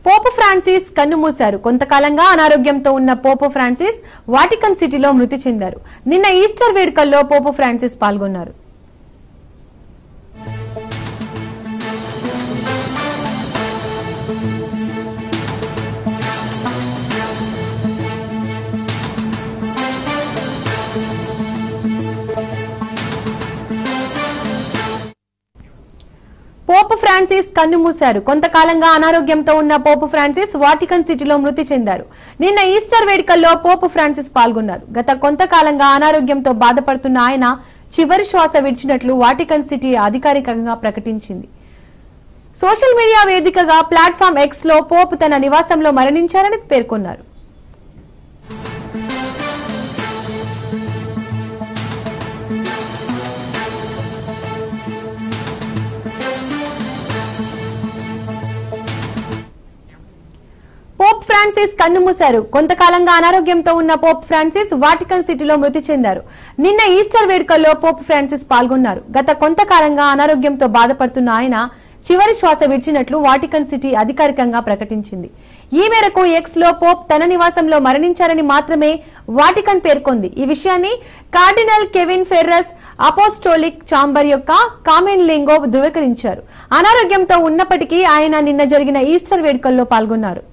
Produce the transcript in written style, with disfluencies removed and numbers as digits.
Pope Francis కన్నుమూశారు. కొంతకాలంగా అనారోగ్యంతో ఉన్న పోప్ ఫ్రాన్సిస్ వాటికన్ సిటీలో మృతి చెందారు. నిన్న ఈస్టర్ వేడుకల్లో పోప్ ఫ్రాన్సిస్ పాల్గొన్నారు. పోప్ ఫ్రాన్సిస్ కన్నుమూశారు. కొంతకాలంగా అనారోగ్యంతో ఉన్న పోప్ ఫ్రాన్సిస్ వాటికన్ సిటీలో మృతి చెందారు. నిన్న ఈస్టర్ వేడుకల్లో పోప్ ఫ్రాన్సిస్ పాల్గొన్నారు. గత కొంతకాలంగా అనారోగ్యంతో బాధపడుతున్న ఆయన చివరి శ్వాస విడిచినట్లు వాటికన్ సిటీ అధికారికంగా ప్రకటించింది. సోషల్ మీడియా వేదికగా ప్లాట్ఫామ్ ఎక్స్ లో పోప్ తన నివాసంలో మరణించారని పేర్కొన్నారు. పోప్ ఫ్రాన్సిస్ కన్నుమూశారు. కొంతకాలంగా అనారోగ్యంతో ఉన్న పోప్ ఫ్రాన్సిస్ వాటికన్ సిటీలో మృతి చెందారు. నిన్న ఈస్టర్ వేడుకల్లో పోప్ ఫ్రాన్సిస్ పాల్గొన్నారు. గత కొంతకాలంగా అనారోగ్యంతో బాధపడుతున్న ఆయన చివరి శ్వాస విడిచినట్లు వాటికన్ సిటీ అధికారికంగా ప్రకటించింది. ఈ మేరకు ఎక్స్ లో పోప్ తన నివాసంలో మరణించారని మాత్రమే వాటికన్ పేర్కొంది. ఈ విషయాన్ని cardinal Kevin ferrous apostolic chamber యొక్క కామెన్ లింగో ధృవీకరించారు. అనారోగ్యంతో ఉన్నప్పటికీ ఆయన నిన్న జరిగిన ఈస్టర్ వేడుకల్లో పాల్గొన్నారు.